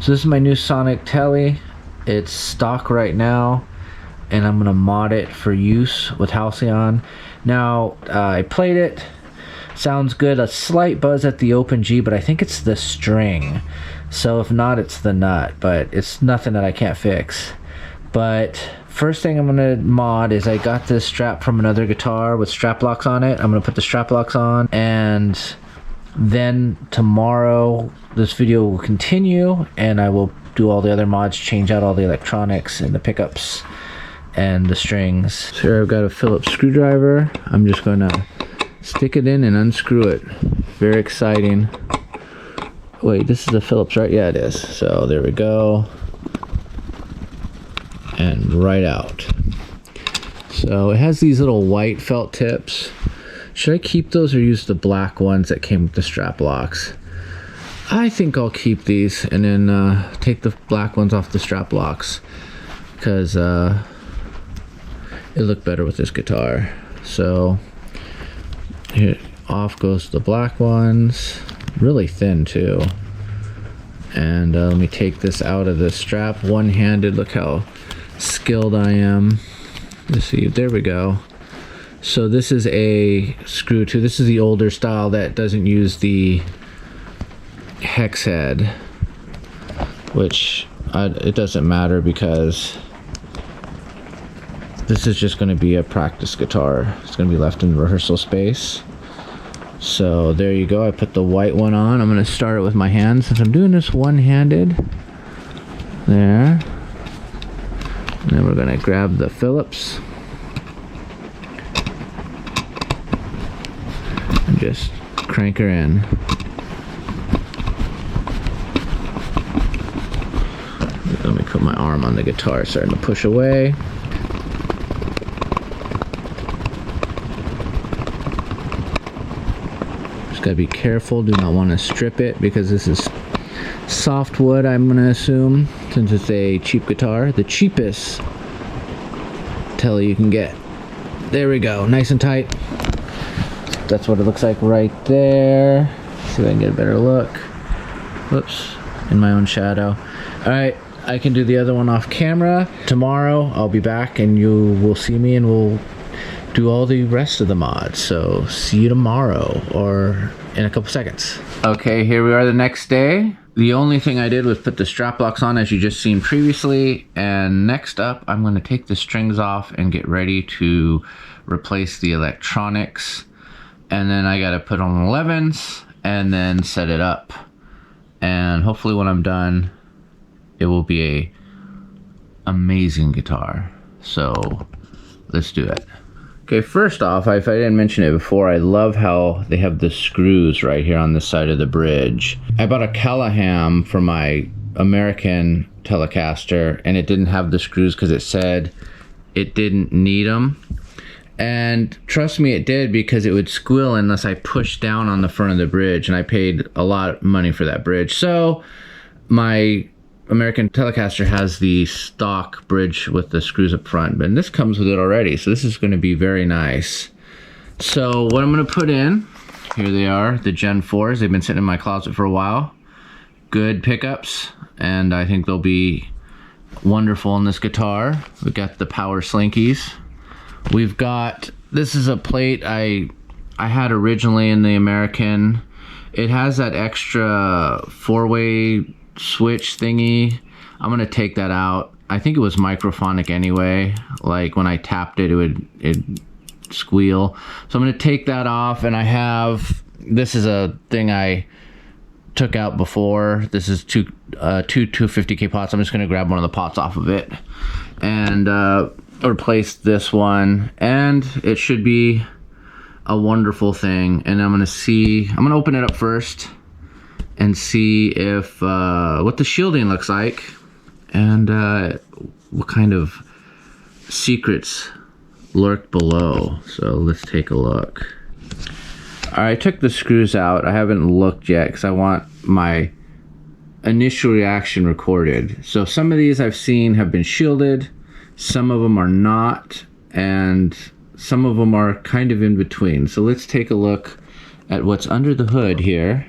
So this is my new Sonic Telly. It's stock right now, and I'm gonna mod it for use with Halcyon. Now, I played it. Sounds good. A slight buzz at the open G, but I think it's the string. So if not, it's the nut, but it's nothing that I can't fix. But first thing I'm gonna mod is I got this strap from another guitar with strap locks on it. I'm gonna put the strap locks on, and then tomorrow this video will continue and I will do all the other mods, change out all the electronics and the pickups and the strings. So here I've got a Phillips screwdriver. I'm just gonna stick it in and unscrew it. Very exciting. Wait, this is a Phillips, right? Yeah, it is. So there we go. And right out. So it has these little white felt tips. Should I keep those or use the black ones that came with the strap locks? I think I'll keep these and then take the black ones off the strap locks, because it looked better with this guitar. So here, off goes the black ones. Really thin too. And let me take this out of the strap one-handed. Look how skilled I am. Let's see, there we go. So this is a screw too. This is the older style that doesn't use the hex head, which it doesn't matter because this is just going to be a practice guitar. It's going to be left in the rehearsal space. So there you go. I put the white one on. I'm going to start it with my hands since I'm doing this one-handed. There. And then we're going to grab the Phillips and just crank her in. Let me put my arm on the guitar, starting to push away. Just gotta be careful, do not want to strip it because this is soft wood, I'm gonna assume, since it's a cheap guitar. The cheapest Telly you can get. There we go, nice and tight. That's what it looks like right there. See if I can get a better look. Whoops, in my own shadow. All right, I can do the other one off camera. Tomorrow I'll be back and you will see me and we'll do all the rest of the mods. So see you tomorrow or in a couple seconds. Okay, here we are the next day. The only thing I did was put the strap locks on as you just seen previously. And next up, I'm gonna take the strings off and get ready to replace the electronics. And then I gotta put on 11s and then set it up. And hopefully when I'm done, it will be a amazing guitar. So let's do it. Okay, first off, if I didn't mention it before, I love how they have the screws right here on the side of the bridge. I bought a Callahan for my American Telecaster and it didn't have the screws because it said it didn't need them. And trust me, it did, because it would squeal unless I pushed down on the front of the bridge, and I paid a lot of money for that bridge. So my American Telecaster has the stock bridge with the screws up front, but this comes with it already, so this is going to be very nice. So what I'm going to put in, here they are, the Gen 4s. They've been sitting in my closet for a while. Good pickups, and I think they'll be wonderful in this guitar. We've got the Power Slinkies. We've got, this is a plate I had originally in the American. It has that extra four-way switch thingy. I'm gonna take that out. I think it was microphonic anyway. Like when I tapped it, it'd squeal. So I'm gonna take that off, and I have, this is a thing I took out before. This is two 250K pots. I'm just gonna grab one of the pots off of it and replace this one, and it should be a wonderful thing. And I'm gonna open it up first and see if what the shielding looks like and what kind of secrets lurk below. So let's take a look. All right, I took the screws out. I haven't looked yet because I want my initial reaction recorded. So some of these I've seen have been shielded, some of them are not, and some of them are kind of in between. So let's take a look at what's under the hood here.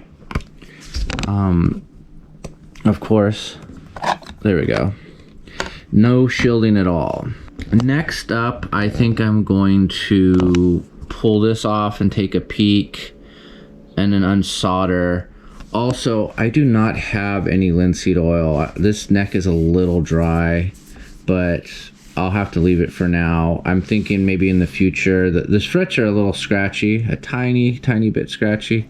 Of course, there we go. No shielding at all. Next up, I think I'm going to pull this off and take a peek and then unsolder. Also, I do not have any linseed oil. This neck is a little dry, but I'll have to leave it for now. I'm thinking maybe in the future, the struts are a little scratchy, a tiny bit scratchy.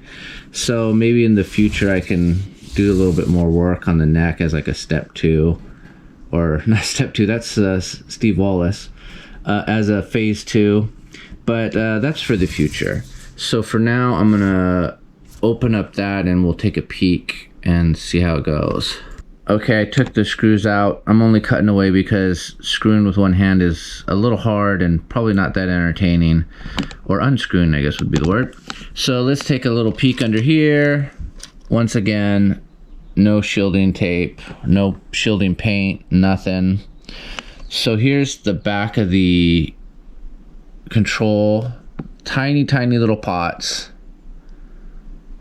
So maybe in the future I can do a little bit more work on the neck as like a step 2. Or not step 2, that's Steve Wallace, as a phase 2. But that's for the future. So for now, I'm gonna open up that and we'll take a peek and see how it goes. Okay, I took the screws out. I'm only cutting away because screwing with one hand is a little hard and probably not that entertaining. Or unscrewing, I guess would be the word. So let's take a little peek under here. Once again, no shielding tape, no shielding paint, nothing. So here's the back of the control. Tiny little pots.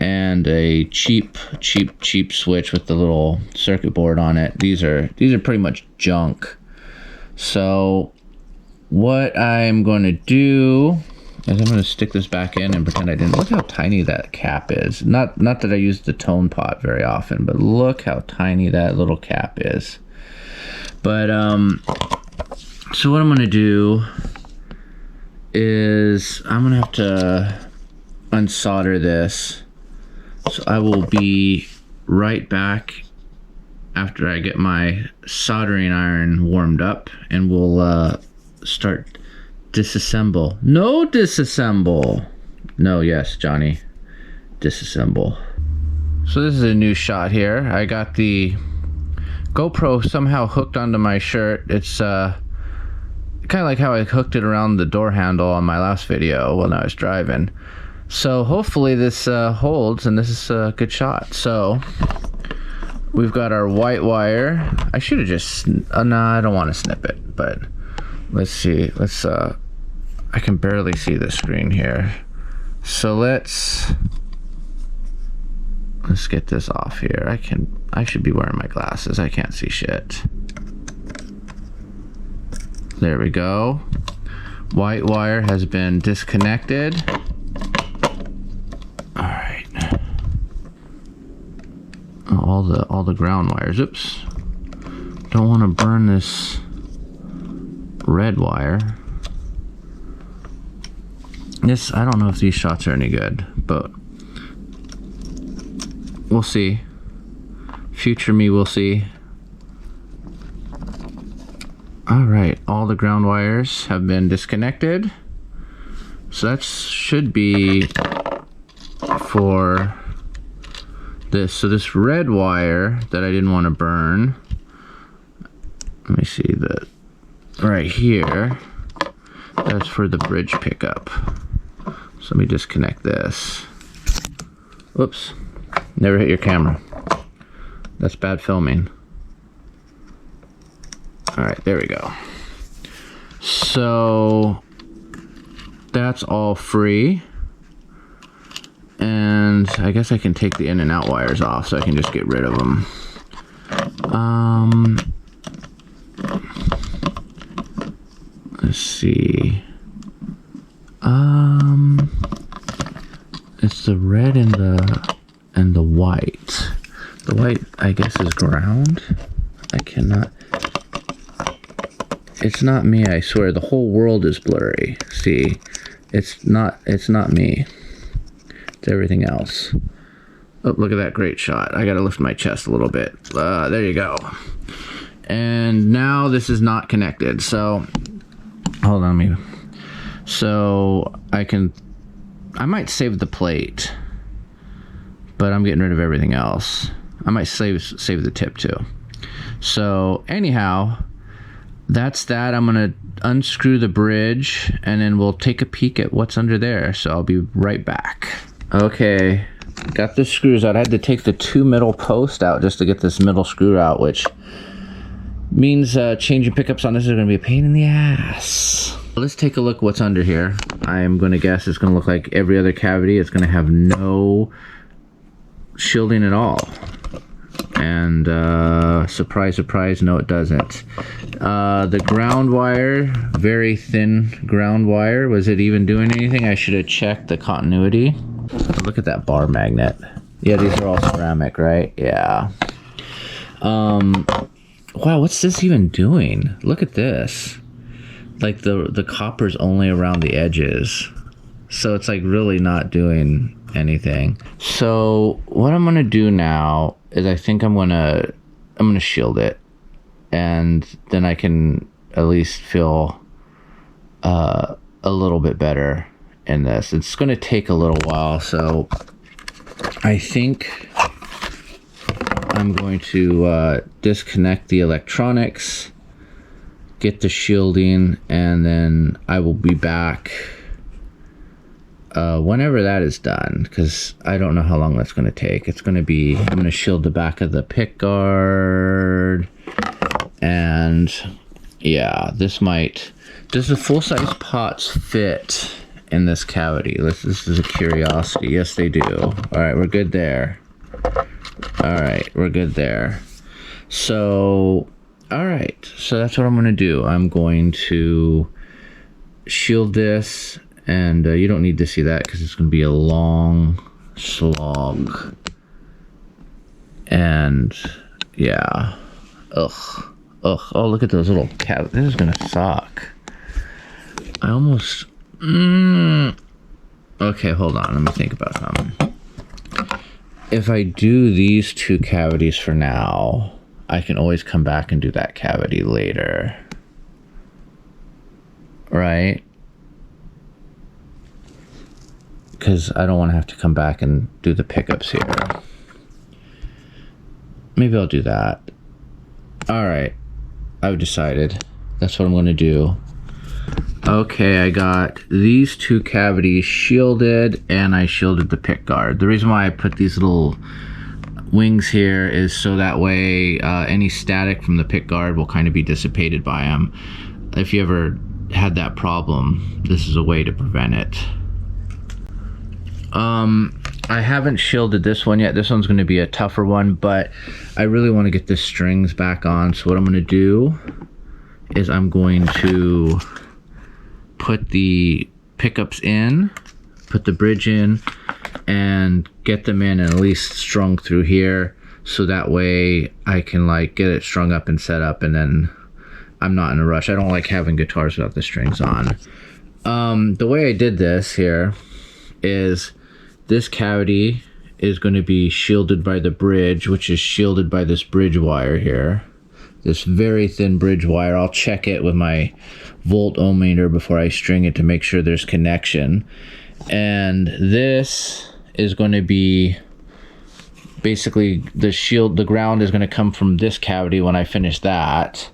And a cheap switch with the little circuit board on it. These are pretty much junk. So what I'm going to do is I'm going to stick this back in and pretend I didn't. Look how tiny that cap is. Not that I use the tone pot very often, but look how tiny that little cap is. But so what I'm going to do is I'm going to have to unsolder this. So I will be right back after I get my soldering iron warmed up, and we'll start disassemble. No, disassemble. No, yes, Johnny. Disassemble. So this is a new shot here. I got the GoPro somehow hooked onto my shirt. It's kind of like how I hooked it around the door handle on my last video when I was driving. So hopefully this holds, and this is a good shot. So we've got our white wire. I should have just, no, I don't want to snip it, but let's see. I can barely see the screen here. So let's get this off here. I should be wearing my glasses. I can't see shit. There we go. White wire has been disconnected. All the ground wires. Oops. Don't want to burn this red wire. I don't know if these shots are any good, but we'll see. Future me will see. Alright, all the ground wires have been disconnected. So that should be for this. So this red wire that I didn't want to burn, let me see, right here, that's for the bridge pickup. So let me disconnect this. Whoops, never hit your camera. That's bad filming. Alright, there we go. So that's all free. And I guess I can take the in and out wires off so I can just get rid of them. Let's see. It's the red and the white. The white, I guess, is ground. I cannot. It's not me, I swear. The whole world is blurry. See, it's not me. It's everything else. Oh, look at that great shot. I gotta lift my chest a little bit. There you go. And now this is not connected. So, hold on, so I might save the plate, but I'm getting rid of everything else. I might save the tip too. So anyhow, that's that. I'm gonna unscrew the bridge and then we'll take a peek at what's under there. So I'll be right back. Okay, got the screws out. I had to take the 2 middle posts out just to get this middle screw out, which means changing pickups on this is gonna be a pain in the ass. Let's take a look what's under here. I am gonna guess it's gonna look like every other cavity. It's gonna have no shielding at all. And surprise, surprise, no it doesn't. The ground wire, very thin ground wire. Was it even doing anything? I should have checked the continuity. Look at that bar magnet. Yeah, these are all ceramic, right? Yeah. Wow, what's this even doing? Look at this. Like the copper's only around the edges. So it's like really not doing anything. So what I'm gonna do now is I think I'm gonna shield it, and then I can at least feel a little bit better in this. It's gonna take a little while, so I think I'm going to disconnect the electronics, get the shielding, and then I will be back whenever that is done, because I don't know how long that's going to take. It's going to be, I'm going to shield the back of the pick guard, and yeah, does the full-size pots fit in this cavity? This is a curiosity. Yes, they do. All right, we're good there. All right, we're good there. So, all right, so that's what I'm going to do. I'm going to shield this, and you don't need to see that because it's going to be a long slog. And yeah, ugh. Oh, look at those little cavities. This is going to suck. I almost, okay, hold on. Let me think about something. If I do these two cavities for now, I can always come back and do that cavity later. Right? Because I don't want to have to come back and do the pickups here. Maybe I'll do that. Alright. I've decided. That's what I'm going to do. Okay, I got these two cavities shielded, and I shielded the pick guard. The reason why I put these little wings here is so that way any static from the pick guard will kind of be dissipated by them. If you ever had that problem, this is a way to prevent it. I haven't shielded this one yet. This one's going to be a tougher one, but I really want to get the strings back on. So what I'm going to do is I'm going to put the pickups in, put the bridge in, and get them in and at least strung through here, so that way I can like get it strung up and set up, and then I'm not in a rush. I don't like having guitars without the strings on. The way I did this here is this cavity is going to be shielded by the bridge, which is shielded by this bridge wire here. This very thin bridge wire. I'll check it with my volt ohm meter before I string it to make sure there's connection. And this is going to be basically the shield. The ground is going to come from this cavity when I finish that.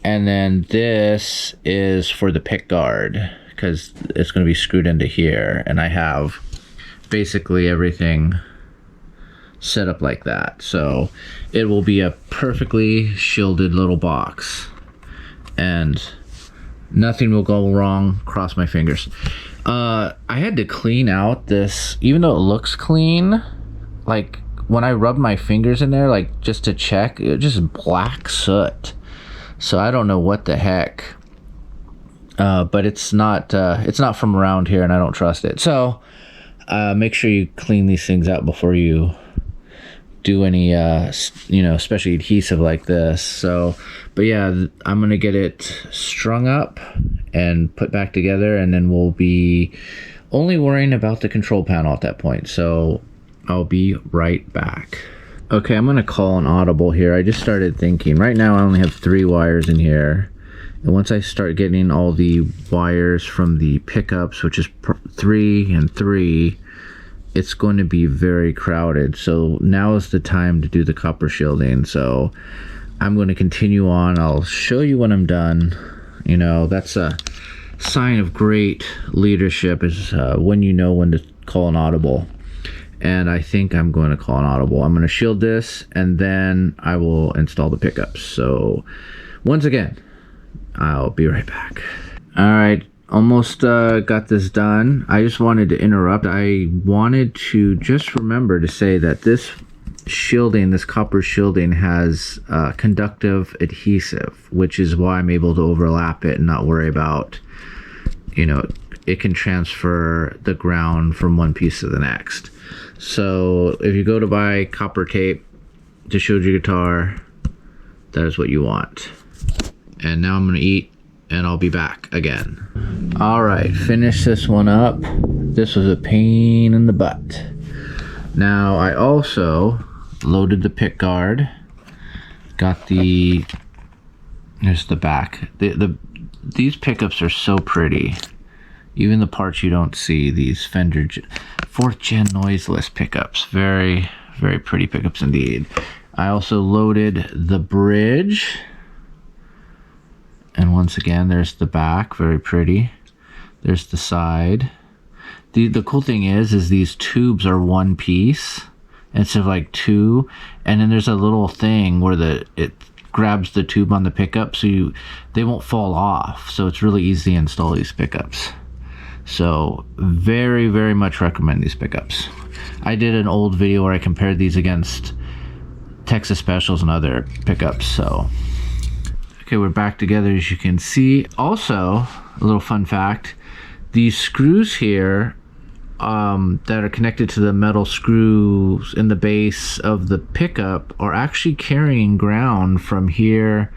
And then this is for the pick guard, because it's going to be screwed into here. And I have basically everything set up like that. So it will be a perfectly shielded little box. And nothing will go wrong. Cross my fingers. I had to clean out this, even though it looks clean, like when I rubbed my fingers in there, like just to check, it just black soot. So I don't know what the heck. But it's not from around here, and I don't trust it. So make sure you clean these things out before you do any especially adhesive like this. So but yeah, I'm gonna get it strung up and put back together, and then we'll be only worrying about the control panel at that point. So I'll be right back. Okay, I'm gonna call an audible here. I just started thinking right now I only have 3 wires in here, and once I start getting all the wires from the pickups, which is 3 and 3, it's going to be very crowded. So now is the time to do the copper shielding. So I'm going to continue on. I'll show you when I'm done. You know, that's a sign of great leadership, is when you know when to call an audible. And I think I'm going to call an audible. I'm going to shield this, and then I will install the pickups. So once again, I'll be right back. All right. Almost got this done. I just wanted to interrupt. I wanted to just remember to say that this shielding, this copper shielding has conductive adhesive, which is why I'm able to overlap it and not worry about, you know, it can transfer the ground from one piece to the next. So if you go to buy copper tape to Shoji guitar, that is what you want. And now I'm gonna eat and I'll be back again. All right, finish this one up. This was a pain in the butt. Now I also loaded the pick guard. Got the, here's the back. These pickups are so pretty. Even the parts you don't see, these Fender 4th gen noiseless pickups. Very, very pretty pickups indeed. I also loaded the bridge. And once again, there's the back, very pretty. There's the side. The cool thing is these tubes are one piece instead of like two. And then there's a little thing where it grabs the tube on the pickup so they won't fall off. So it's really easy to install these pickups. So very, very much recommend these pickups. I did an old video where I compared these against Texas Specials and other pickups. So okay, we're back together as you can see. Also, a little fun fact, these screws here that are connected to the metal screws in the base of the pickup are actually carrying ground from here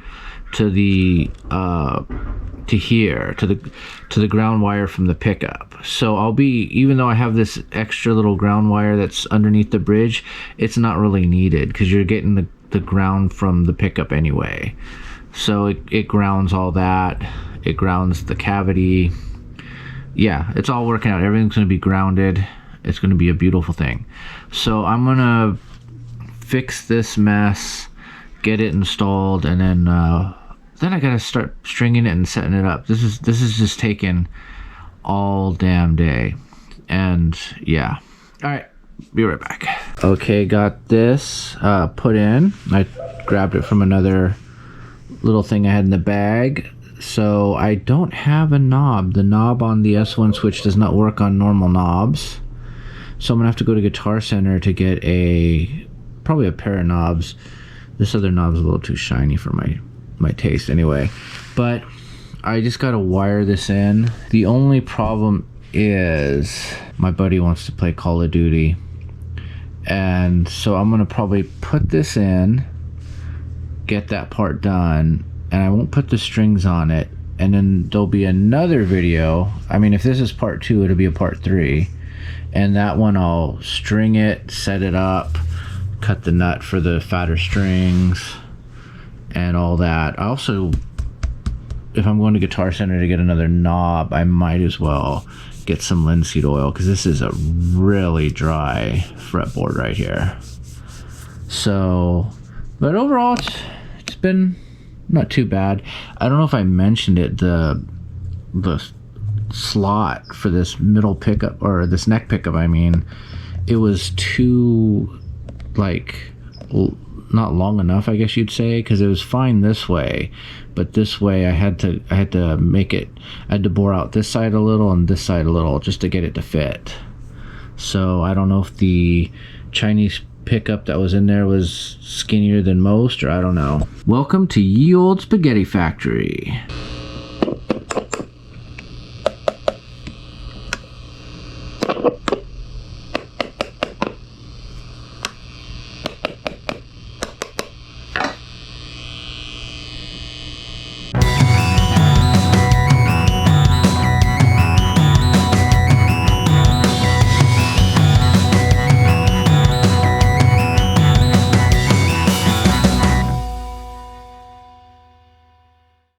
to the to the ground wire from the pickup. So I'll be, even though I have this extra little ground wire that's underneath the bridge, it's not really needed because you're getting the ground from the pickup anyway. So it grounds all that. It grounds the cavity. Yeah, it's all working out. Everything's going to be grounded. It's going to be a beautiful thing. So I'm going to fix this mess, get it installed, and then I got to start stringing it and setting it up. This is just taking all damn day. And yeah. All right, be right back. Okay, got this put in. I grabbed it from another little thing I had in the bag. So I don't have a knob. The knob on the S1 switch does not work on normal knobs. So I'm gonna have to go to Guitar Center to get probably a pair of knobs. This other knob's a little too shiny for my taste anyway. But I just gotta wire this in. The only problem is my buddy wants to play Call of Duty. And so I'm gonna probably put this in, get that part done, and I won't put the strings on it, and then there'll be another video. I mean, if this is part 2, it'll be a part 3, and that one I'll string it, set it up, cut the nut for the fatter strings and all that. I also, if I'm going to Guitar Center to get another knob, I might as well get some linseed oil, because this is a really dry fretboard right here. So, but overall it's been not too bad. I don't know if I mentioned it, the slot for this middle pickup, or this neck pickup, I mean, it was too, like, not long enough, I guess you'd say, because it was fine this way, but this way I had to make it, I had to bore out this side a little and this side a little just to get it to fit. So I don't know if the Chinese pickup that was in there was skinnier than most, or I don't know. Welcome to Ye Olde Spaghetti Factory.